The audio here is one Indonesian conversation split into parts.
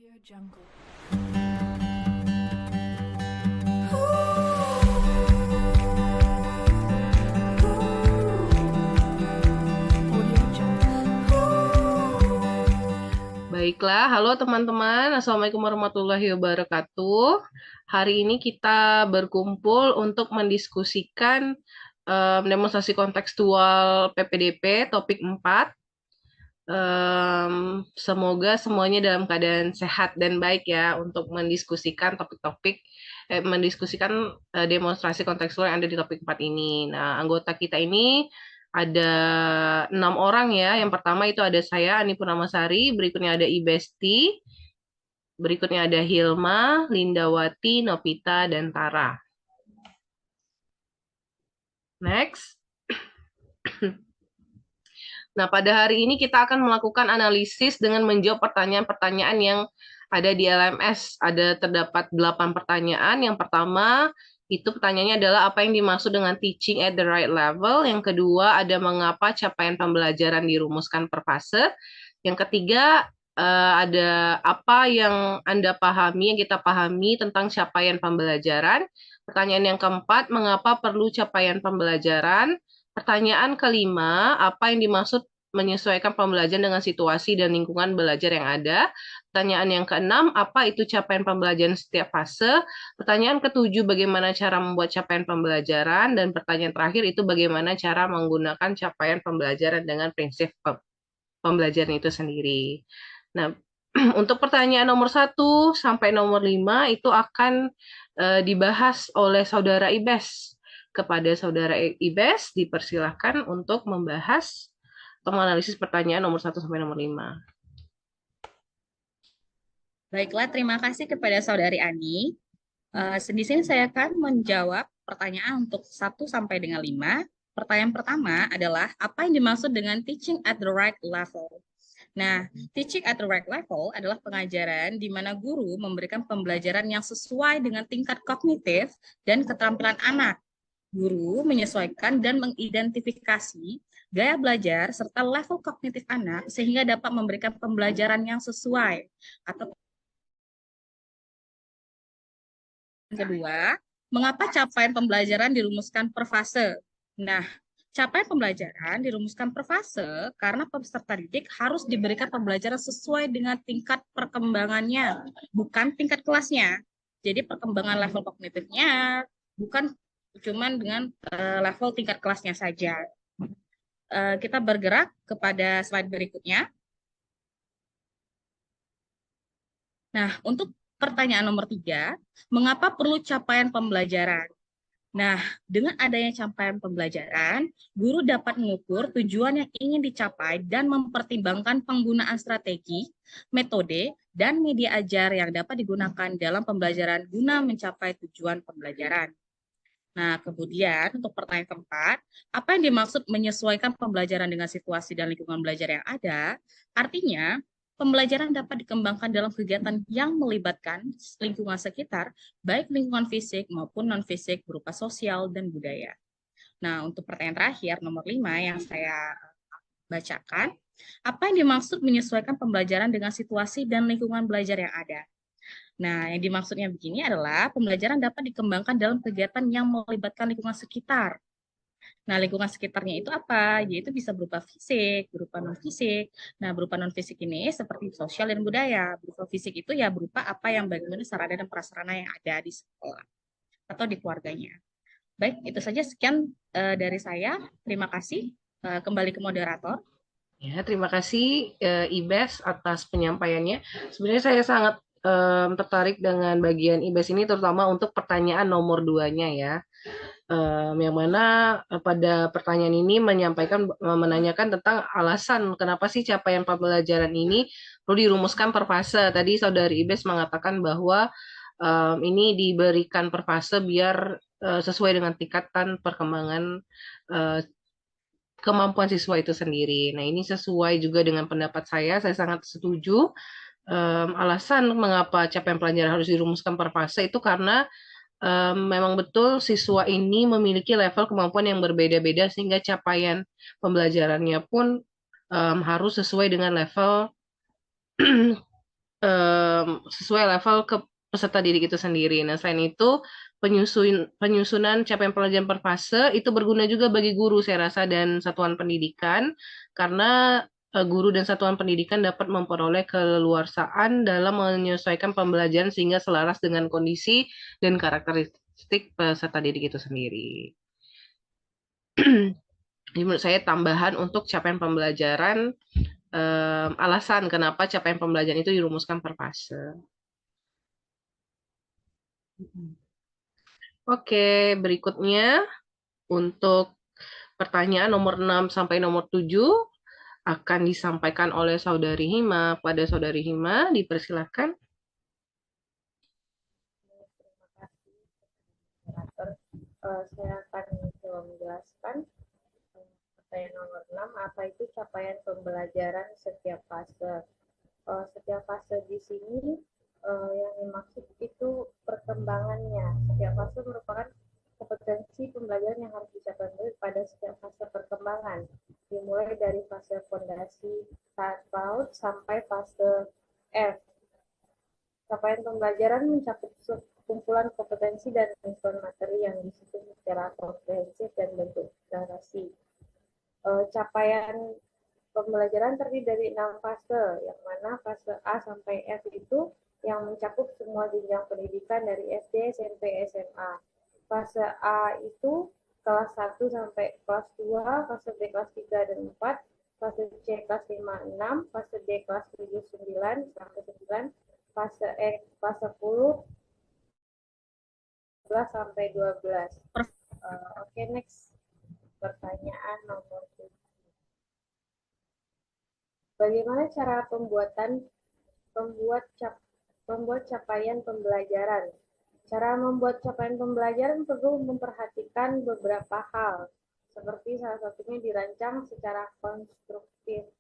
Audio Jungle. Audio Jungle. Baiklah, halo teman-teman. Assalamualaikum warahmatullahi wabarakatuh. Hari ini kita berkumpul untuk mendiskusikan demonstrasi kontekstual PPDP topik 4. Semoga semuanya dalam keadaan sehat dan baik ya untuk mendiskusikan demonstrasi kontekstual yang ada di topik 4 ini. Nah, anggota kita ini ada 6 orang ya. Yang pertama itu ada saya, Ani Purnamasari, berikutnya ada Ibesti, berikutnya ada Hilma, Lindawati, Nopita, dan Tara. Next. Nah, pada hari ini kita akan melakukan analisis dengan menjawab pertanyaan-pertanyaan yang ada di LMS. Terdapat 8 pertanyaan. Yang pertama, itu pertanyaannya adalah apa yang dimaksud dengan teaching at the right level. Yang kedua, ada mengapa capaian pembelajaran dirumuskan per fase. Yang ketiga, ada apa yang Anda pahami, yang kita pahami tentang capaian pembelajaran. Pertanyaan yang keempat, mengapa perlu capaian pembelajaran? Pertanyaan kelima, apa yang dimaksud menyesuaikan pembelajaran dengan situasi dan lingkungan belajar yang ada? Pertanyaan yang keenam, apa itu capaian pembelajaran setiap fase? Pertanyaan ketujuh, bagaimana cara membuat capaian pembelajaran? Dan pertanyaan terakhir itu bagaimana cara menggunakan capaian pembelajaran dengan prinsip pembelajaran itu sendiri. Nah, untuk pertanyaan nomor 1 sampai nomor 5 itu akan dibahas oleh Saudara Ibes. Kepada Saudara Ibes dipersilahkan untuk membahas atau menganalisis pertanyaan nomor 1 sampai nomor 5. Baiklah, terima kasih kepada Saudari Ani. Di sini saya akan menjawab pertanyaan untuk 1 sampai dengan 5. Pertanyaan pertama adalah, apa yang dimaksud dengan teaching at the right level? Nah, teaching at the right level adalah pengajaran di mana guru memberikan pembelajaran yang sesuai dengan tingkat kognitif dan keterampilan anak. Guru menyesuaikan dan mengidentifikasi gaya belajar serta level kognitif anak sehingga dapat memberikan pembelajaran yang sesuai. Atau kedua, mengapa capaian pembelajaran dirumuskan per fase? Nah, capaian pembelajaran dirumuskan per fase karena peserta didik harus diberikan pembelajaran sesuai dengan tingkat perkembangannya, bukan tingkat kelasnya. Jadi perkembangan level kognitifnya bukan cuma dengan level tingkat kelasnya saja. Kita bergerak kepada slide berikutnya. Nah, untuk pertanyaan nomor 3, mengapa perlu capaian pembelajaran? Nah, dengan adanya capaian pembelajaran, guru dapat mengukur tujuan yang ingin dicapai dan mempertimbangkan penggunaan strategi, metode, dan media ajar yang dapat digunakan dalam pembelajaran guna mencapai tujuan pembelajaran. Nah, kemudian untuk pertanyaan keempat, apa yang dimaksud menyesuaikan pembelajaran dengan situasi dan lingkungan belajar yang ada? Artinya, pembelajaran dapat dikembangkan dalam kegiatan yang melibatkan lingkungan sekitar, baik lingkungan fisik maupun non-fisik berupa sosial dan budaya. Nah, untuk pertanyaan terakhir, nomor 5 yang saya bacakan, apa yang dimaksud menyesuaikan pembelajaran dengan situasi dan lingkungan belajar yang ada? Nah, yang dimaksudnya begini adalah pembelajaran dapat dikembangkan dalam kegiatan yang melibatkan lingkungan sekitar. Nah, lingkungan sekitarnya itu apa? Yaitu bisa berupa fisik, berupa non-fisik. Nah, berupa non-fisik ini seperti sosial dan budaya. Berupa fisik itu ya berupa apa yang bagaimana sarana dan prasarana yang ada di sekolah atau di keluarganya. Baik, itu saja sekian dari saya. Terima kasih. Kembali ke moderator. Ya, terima kasih Ibes atas penyampaiannya. Sebenarnya saya sangat tertarik dengan bagian Ibes ini, terutama untuk pertanyaan nomor 2-nya ya. Yang mana pada pertanyaan ini menanyakan tentang alasan kenapa sih capaian pembelajaran ini perlu dirumuskan per fase. Tadi Saudari Ibes mengatakan bahwa ini diberikan per fase biar sesuai dengan tingkatan perkembangan kemampuan siswa itu sendiri. Nah, ini sesuai juga dengan pendapat saya sangat setuju. Alasan mengapa capaian pelajaran harus dirumuskan per fase itu karena memang betul siswa ini memiliki level kemampuan yang berbeda-beda sehingga capaian pembelajarannya pun harus sesuai dengan level sesuai level ke peserta didik itu sendiri. Nah, selain itu penyusunan capaian pembelajaran per fase itu berguna juga bagi guru saya rasa dan satuan pendidikan karena guru dan satuan pendidikan dapat memperoleh keleluasaan dalam menyesuaikan pembelajaran sehingga selaras dengan kondisi dan karakteristik peserta didik itu sendiri. Jadi menurut saya tambahan untuk capaian pembelajaran, alasan kenapa capaian pembelajaran itu dirumuskan per fase. Oke, berikutnya untuk pertanyaan nomor 6 sampai nomor 7 akan disampaikan oleh Saudari Hima. Pada Saudari Hima, dipersilakan. Terima kasih, moderator. Saya akan coba menjelaskan pertanyaan nomor 6, apa itu capaian pembelajaran setiap fase. Setiap fase di sini yang dimaksud itu perkembangannya. Setiap fase merupakan kompetensi pembelajaran yang harus dicapai pada setiap fase perkembangan, dimulai dari fase fondasi PAUD sampai fase F. Capaian pembelajaran mencakup kumpulan kompetensi dan pengetahuan materi yang disusun secara komprehensif dan bentuk deklarasi. Capaian pembelajaran terdiri dari 6 fase, yang mana fase A sampai F itu yang mencakup semua jenjang pendidikan dari SD, SMP, SMA. Fase A itu kelas 1 sampai kelas 2, fase B kelas 3 dan 4, fase C kelas 5, 6, fase D kelas 7, 9 sampai 9, fase E kelas 10, 11 sampai 12. Oke, next. Pertanyaan nomor 7. Bagaimana cara membuat capaian pembelajaran? Cara membuat capaian pembelajaran perlu memperhatikan beberapa hal, seperti salah satunya dirancang secara konstruktif.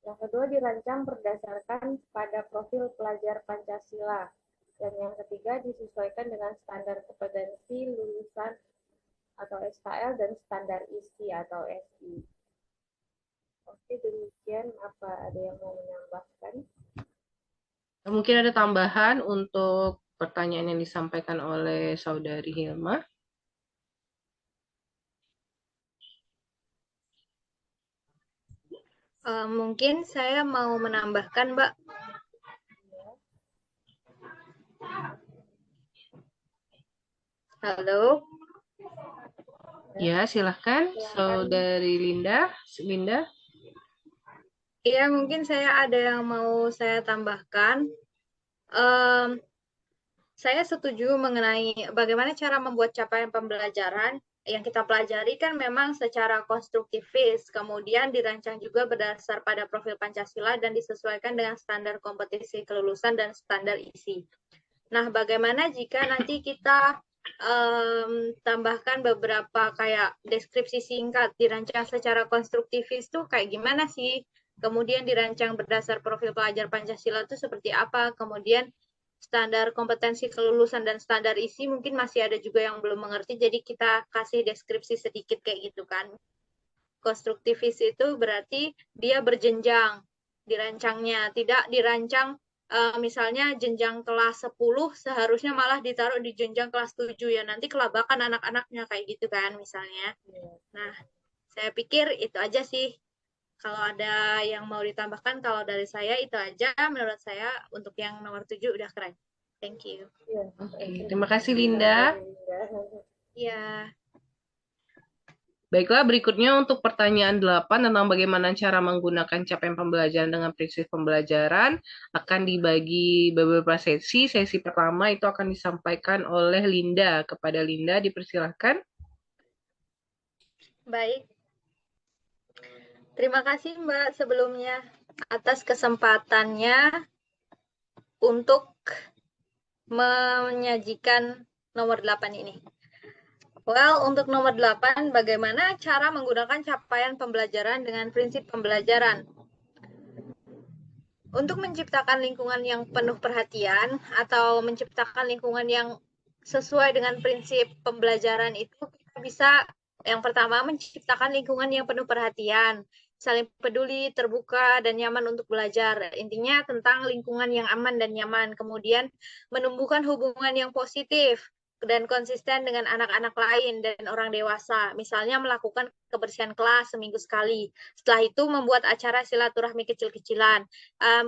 Yang kedua, dirancang berdasarkan pada profil pelajar Pancasila. Dan yang ketiga, disesuaikan dengan standar kompetensi lulusan atau SKL dan standar isi atau SI. Oke, demikian. Apa ada yang mau menambahkan? Mungkin ada tambahan untuk pertanyaan yang disampaikan oleh Saudari Hilma. Mungkin saya mau menambahkan, Mbak. Halo. Ya, silahkan Saudari Linda. Linda. Iya, mungkin saya ada yang mau saya tambahkan. Saya setuju mengenai bagaimana cara membuat capaian pembelajaran. Yang kita pelajari kan memang secara konstruktivis, kemudian dirancang juga berdasar pada profil Pancasila dan disesuaikan dengan standar kompetisi kelulusan dan standar isi. Nah, bagaimana jika nanti kita tambahkan beberapa kayak deskripsi singkat, dirancang secara konstruktivis tuh kayak gimana sih? Kemudian dirancang berdasar profil pelajar Pancasila itu seperti apa? Kemudian standar kompetensi kelulusan dan standar isi mungkin masih ada juga yang belum mengerti, jadi kita kasih deskripsi sedikit kayak gitu kan. Konstruktivis itu berarti dia berjenjang dirancangnya, tidak dirancang misalnya jenjang kelas 10 seharusnya malah ditaruh di jenjang kelas 7 ya, nanti kelabakan anak-anaknya kayak gitu kan misalnya. Nah, saya pikir itu aja sih. Kalau ada yang mau ditambahkan, kalau dari saya itu aja menurut saya untuk yang nomor 7 udah keren. Thank you. Oke, terima kasih Linda. Ya. Baiklah, berikutnya untuk pertanyaan 8 tentang bagaimana cara menggunakan capaian pembelajaran dengan prinsip pembelajaran akan dibagi beberapa sesi. Sesi pertama itu akan disampaikan oleh Linda. Kepada Linda, dipersilahkan. Baik. Terima kasih Mbak sebelumnya atas kesempatannya untuk menyajikan nomor 8 ini. Well, untuk nomor 8, bagaimana cara menggunakan capaian pembelajaran dengan prinsip pembelajaran? Untuk menciptakan lingkungan yang penuh perhatian atau menciptakan lingkungan yang sesuai dengan prinsip pembelajaran itu, kita bisa yang pertama menciptakan lingkungan yang penuh perhatian. saling peduli, terbuka, dan nyaman untuk belajar. Intinya tentang lingkungan yang aman dan nyaman. Kemudian menumbuhkan hubungan yang positif dan konsisten dengan anak-anak lain dan orang dewasa. Misalnya melakukan kebersihan kelas seminggu sekali. Setelah itu membuat acara silaturahmi kecil-kecilan.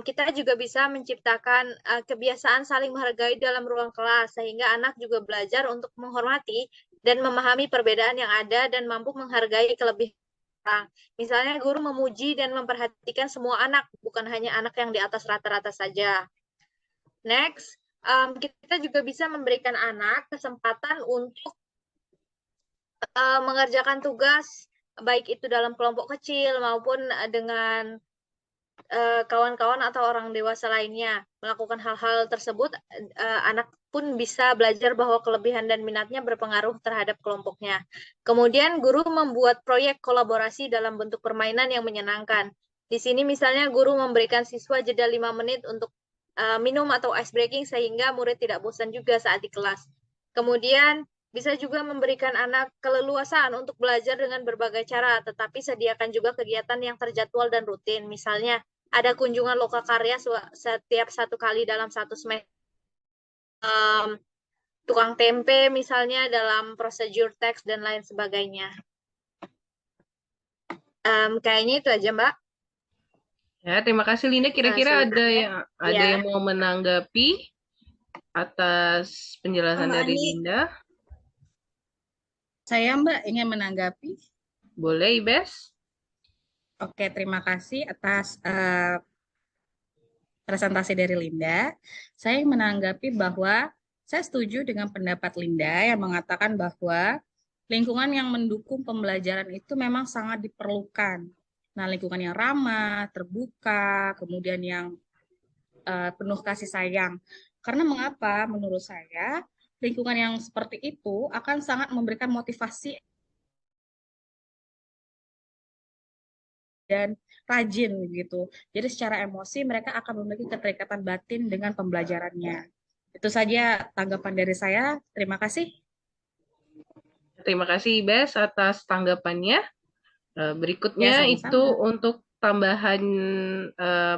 Kita juga bisa menciptakan kebiasaan saling menghargai dalam ruang kelas, sehingga anak juga belajar untuk menghormati dan memahami perbedaan yang ada dan mampu menghargai kelebihan orang. Misalnya guru memuji dan memperhatikan semua anak, bukan hanya anak yang di atas rata-rata saja. Next, kita juga bisa memberikan anak kesempatan untuk mengerjakan tugas, baik itu dalam kelompok kecil maupun dengan kawan-kawan atau orang dewasa lainnya. Melakukan hal-hal tersebut, anak pun bisa belajar bahwa kelebihan dan minatnya berpengaruh terhadap kelompoknya. Kemudian guru membuat proyek kolaborasi dalam bentuk permainan yang menyenangkan. Di sini misalnya guru memberikan siswa jeda 5 menit untuk minum atau ice breaking sehingga murid tidak bosan juga saat di kelas. Kemudian bisa juga memberikan anak keleluasaan untuk belajar dengan berbagai cara, tetapi sediakan juga kegiatan yang terjadwal dan rutin. Misalnya ada kunjungan lokakarya setiap 1 kali dalam 1 semester. Tukang tempe misalnya dalam prosedur teks dan lain sebagainya. Kayaknya itu aja, Mbak. Ya, terima kasih Linda. Kira-kira ada yang mau menanggapi atas penjelasan dari Linda? Saya Mbak ingin menanggapi. Boleh, Ibes? Oke, terima kasih atas presentasi dari Linda. Saya ingin menanggapi bahwa saya setuju dengan pendapat Linda yang mengatakan bahwa lingkungan yang mendukung pembelajaran itu memang sangat diperlukan. Nah, lingkungan yang ramah, terbuka, kemudian yang penuh kasih sayang. Karena mengapa? Menurut saya, lingkungan yang seperti itu akan sangat memberikan motivasi dan rajin gitu. Jadi secara emosi mereka akan memiliki keterikatan batin dengan pembelajarannya. Itu saja tanggapan dari saya. Terima kasih. Terima kasih Ibes atas tanggapannya. Berikutnya Ya, itu untuk tambahan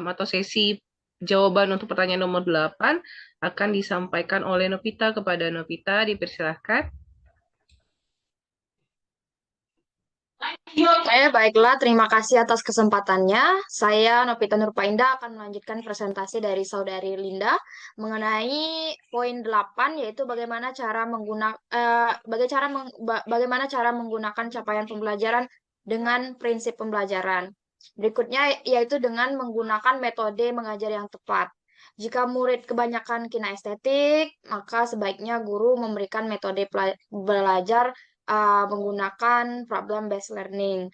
atau sesi jawaban untuk pertanyaan nomor 8 akan disampaikan oleh Novita kepada Novita. Dipersilahkan. Baiklah, terima kasih atas kesempatannya. Saya Novita Nurpaindah akan melanjutkan presentasi dari Saudari Linda mengenai poin 8, yaitu bagaimana cara bagaimana cara menggunakan capaian pembelajaran dengan prinsip pembelajaran. Berikutnya yaitu dengan menggunakan metode mengajar yang tepat. Jika murid kebanyakan kinestetik, maka sebaiknya guru memberikan metode belajar menggunakan problem based learning.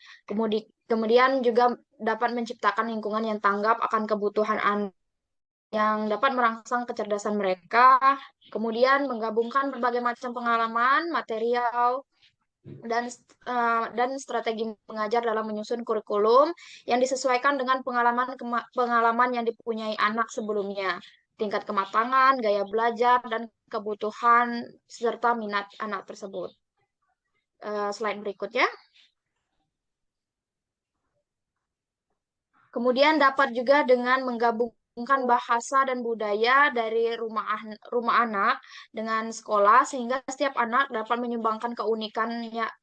Kemudian juga dapat menciptakan lingkungan yang tanggap akan kebutuhan anak yang dapat merangsang kecerdasan mereka. Kemudian menggabungkan berbagai macam pengalaman, material, dan strategi mengajar dalam menyusun kurikulum yang disesuaikan dengan pengalaman yang dipunyai anak sebelumnya, tingkat kematangan, gaya belajar, dan kebutuhan serta minat anak tersebut. Slide berikutnya. Kemudian dapat juga dengan menggabungkan bahasa dan budaya dari rumah anak dengan sekolah sehingga setiap anak dapat menyumbangkan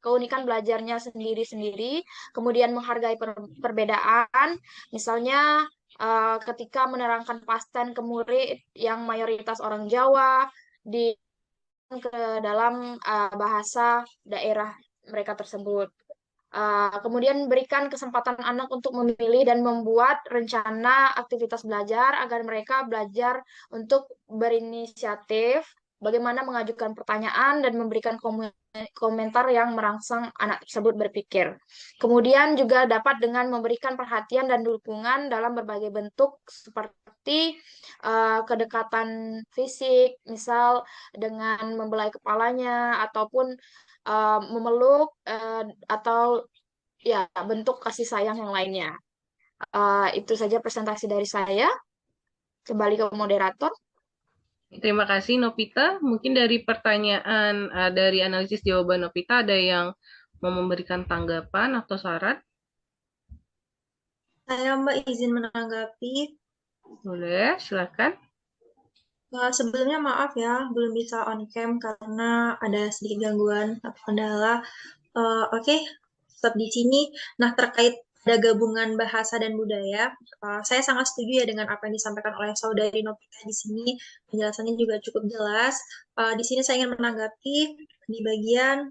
keunikan belajarnya sendiri-sendiri, kemudian menghargai perbedaan. Misalnya ketika menerangkan pasten ke murid yang mayoritas orang Jawa ke dalam bahasa daerah mereka tersebut. Kemudian berikan kesempatan anak untuk memilih dan membuat rencana aktivitas belajar agar mereka belajar untuk berinisiatif, bagaimana mengajukan pertanyaan dan memberikan komentar yang merangsang anak tersebut berpikir. Kemudian juga dapat dengan memberikan perhatian dan dukungan dalam berbagai bentuk seperti kedekatan fisik, misal dengan membelai kepalanya ataupun memeluk atau ya bentuk kasih sayang yang lainnya. Itu saja presentasi dari saya. Kembali ke moderator. Terima kasih Novita. Mungkin dari pertanyaan dari analisis jawaban Novita ada yang mau memberikan tanggapan atau saran? Saya Mbak izin menanggapi. Boleh, silakan. Sebelumnya maaf ya, belum bisa on cam karena ada sedikit gangguan atau kendala. Oke, tetap di sini. Nah, terkait ada gabungan bahasa dan budaya, saya sangat setuju ya dengan apa yang disampaikan oleh Saudari Novita di sini. Penjelasannya juga cukup jelas. Di sini saya ingin menanggapi di bagian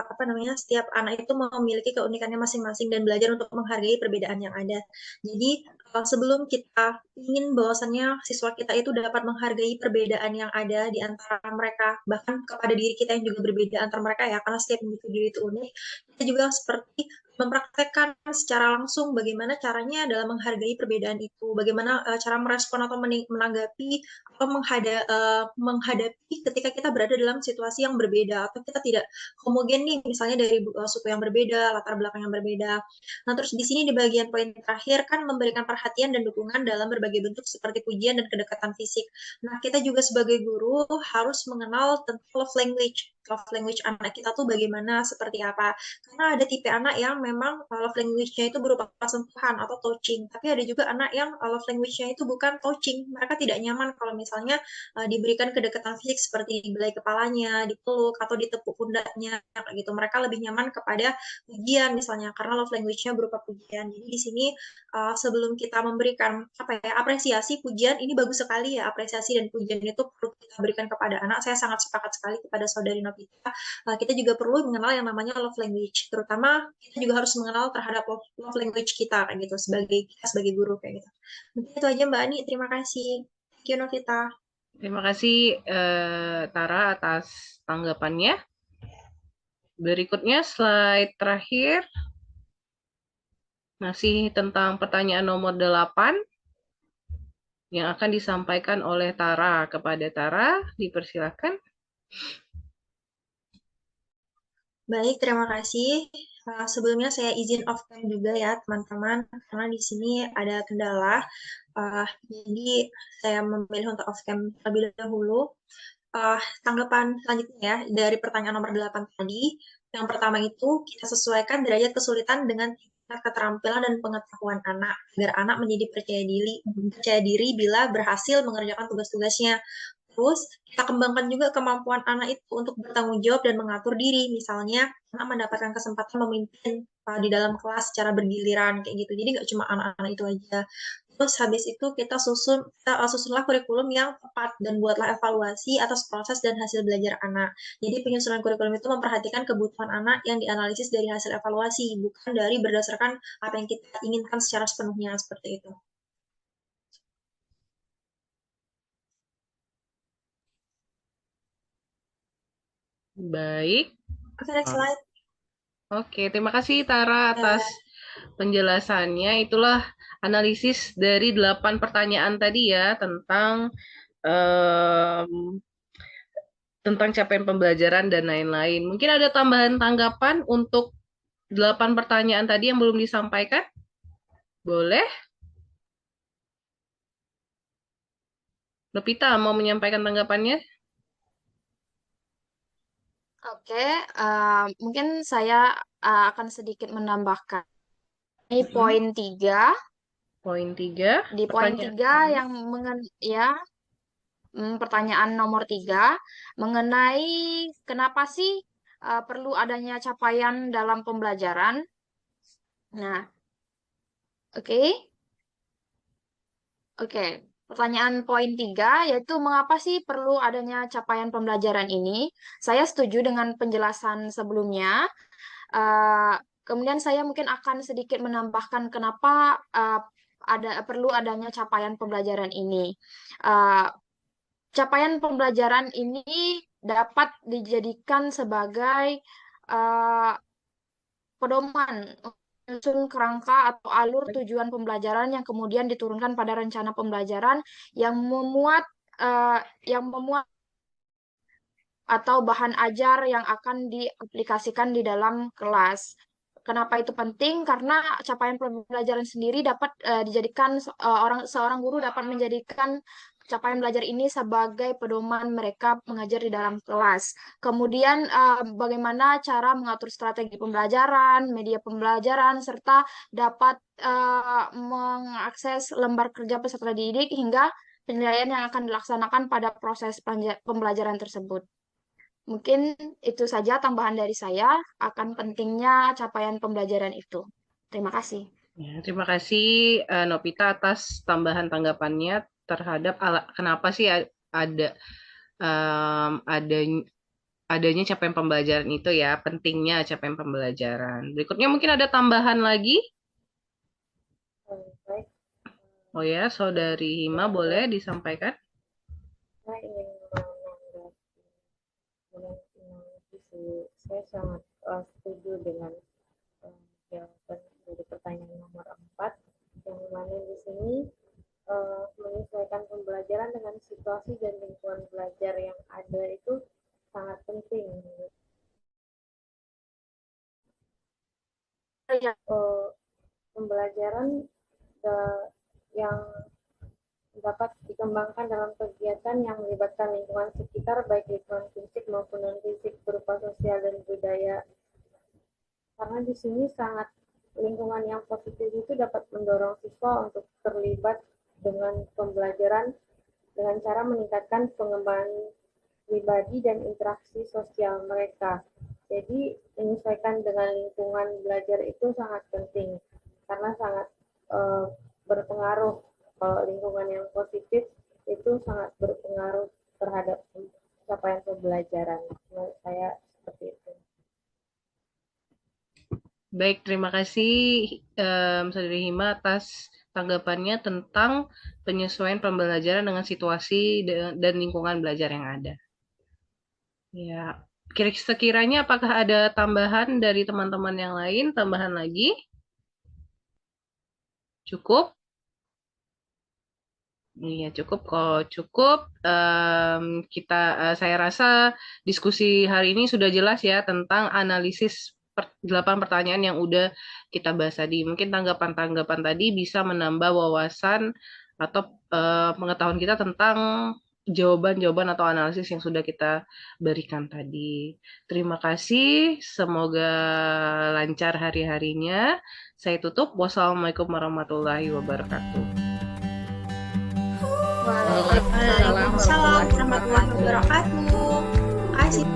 apa namanya, setiap anak itu memiliki keunikannya masing-masing dan belajar untuk menghargai perbedaan yang ada. Jadi sebelum kita ingin bahwasannya siswa kita itu dapat menghargai perbedaan yang ada di antara mereka, bahkan kepada diri kita yang juga berbeda antara mereka ya, karena setiap individu itu unik. Kita juga seperti mempraktekkan secara langsung bagaimana caranya dalam menghargai perbedaan itu, bagaimana cara merespon atau menanggapi atau menghadapi ketika kita berada dalam situasi yang berbeda atau kita tidak homogen nih, misalnya dari suku yang berbeda, latar belakang yang berbeda. Nah, terus di sini di bagian poin terakhir kan memberikan perhatian dan dukungan dalam berbagai bentuk seperti pujian dan kedekatan fisik. Nah, kita juga sebagai guru harus mengenal tentang love language. Love language anak kita tuh bagaimana, seperti apa. Karena ada tipe anak yang memang love language-nya itu berupa sentuhan atau touching. Tapi ada juga anak yang love language-nya itu bukan touching. Mereka tidak nyaman kalau misalnya diberikan kedekatan fisik seperti dibelai kepalanya, dipeluk, atau ditepuk pundaknya, gitu. Mereka lebih nyaman kepada pujian misalnya, karena love language-nya berupa pujian. Jadi di sini sebelum kita memberikan apa ya, apresiasi, pujian ini bagus sekali ya, apresiasi dan pujian itu perlu kita berikan kepada anak. Saya sangat sepakat sekali kepada Saudari Novita. Kita juga perlu mengenal yang namanya love language, terutama kita juga harus mengenal terhadap love language kita kayak gitu, sebagai guru kayak gitu. Mungkin itu aja Mbak Ani, terima kasih. Thank you Novita. Terima kasih Tara atas tanggapannya. Berikutnya slide terakhir. Masih tentang pertanyaan nomor 8 yang akan disampaikan oleh Tara. Kepada Tara, dipersilakan. Baik, terima kasih. Sebelumnya saya izin off cam juga ya teman-teman, karena di sini ada kendala. Jadi saya memilih untuk off cam terlebih dahulu. Tanggapan selanjutnya ya, dari pertanyaan nomor 8 tadi. Yang pertama itu, kita sesuaikan derajat kesulitan dengan tingkat keterampilan dan pengetahuan anak, agar anak menjadi percaya diri bila berhasil mengerjakan tugas-tugasnya. Terus, kita kembangkan juga kemampuan anak itu untuk bertanggung jawab dan mengatur diri. Misalnya, anak mendapatkan kesempatan memimpin di dalam kelas secara bergiliran, kayak gitu. Jadi, nggak cuma anak-anak itu aja. Terus habis itu kita susunlah kurikulum yang tepat dan buatlah evaluasi atas proses dan hasil belajar anak. Jadi penyusunan kurikulum itu memperhatikan kebutuhan anak yang dianalisis dari hasil evaluasi, bukan dari berdasarkan apa yang kita inginkan secara sepenuhnya, seperti itu. Baik. Oke, next slide. Oke, terima kasih Tara atas penjelasannya. Itulah analisis dari 8 pertanyaan tadi ya tentang capaian pembelajaran dan lain-lain. Mungkin ada tambahan tanggapan untuk 8 pertanyaan tadi yang belum disampaikan? Boleh? Novita mau menyampaikan tanggapannya? Oke, mungkin saya akan sedikit menambahkan. Ini poin 3. Poin 3. Di poin 3 yang pertanyaan nomor 3 mengenai kenapa sih perlu adanya capaian dalam pembelajaran. Nah, oke. Pertanyaan poin 3 yaitu mengapa sih perlu adanya capaian pembelajaran ini? Saya setuju dengan penjelasan sebelumnya. Kemudian saya mungkin akan sedikit menambahkan kenapa perlu adanya capaian pembelajaran ini. Capaian pembelajaran ini dapat dijadikan sebagai pedoman menyusun kerangka atau alur tujuan pembelajaran yang kemudian diturunkan pada rencana pembelajaran yang memuat atau bahan ajar yang akan diaplikasikan di dalam kelas. Kenapa itu penting? Karena capaian pembelajaran sendiri dapat dijadikan seorang guru dapat menjadikan capaian belajar ini sebagai pedoman mereka mengajar di dalam kelas. Kemudian bagaimana cara mengatur strategi pembelajaran, media pembelajaran, serta dapat mengakses lembar kerja peserta didik hingga penilaian yang akan dilaksanakan pada proses pembelajaran tersebut. Mungkin itu saja tambahan dari saya akan pentingnya capaian pembelajaran itu. Terima kasih. Ya, terima kasih Novita atas tambahan tanggapannya terhadap kenapa sih ada adanya capaian pembelajaran itu ya, pentingnya capaian pembelajaran. Berikutnya mungkin ada tambahan lagi. Baik, Oh ya, Saudari Hima boleh disampaikan? saya ingin menanggapi saya sangat setuju dengan jawaban dari pertanyaan nomor 4, yang mana di sini menyesuaikan pembelajaran dengan situasi dan lingkungan belajar yang ada itu sangat penting. Pembelajaran yang dapat dikembangkan dalam kegiatan yang melibatkan lingkungan sekitar, baik lingkungan fisik maupun non-fisik berupa sosial dan budaya. Karena di sini sangat lingkungan yang positif itu dapat mendorong siswa untuk terlibat dengan pembelajaran dengan cara meningkatkan pengembangan pribadi dan interaksi sosial mereka. Jadi menyesuaikan dengan lingkungan belajar itu sangat penting karena sangat berpengaruh. Kalau lingkungan yang positif itu sangat berpengaruh terhadap capaian pembelajaran. Menurut saya seperti itu. Baik, terima kasih Saudari Hima atas tanggapannya tentang penyesuaian pembelajaran dengan situasi dan lingkungan belajar yang ada. Ya, sekiranya apakah ada tambahan dari teman-teman yang lain? Tambahan lagi? Cukup? Iya cukup kok cukup saya rasa diskusi hari ini sudah jelas ya tentang analisis 8 pertanyaan yang udah kita bahas tadi. Mungkin tanggapan-tanggapan tadi bisa menambah wawasan atau pengetahuan kita tentang jawaban-jawaban atau analisis yang sudah kita berikan tadi. Terima kasih, semoga lancar hari-harinya. Saya tutup. Wassalamualaikum warahmatullahi wabarakatuh. Waalaikumsalam warahmatullahi wabarakatuh. Terima kasih.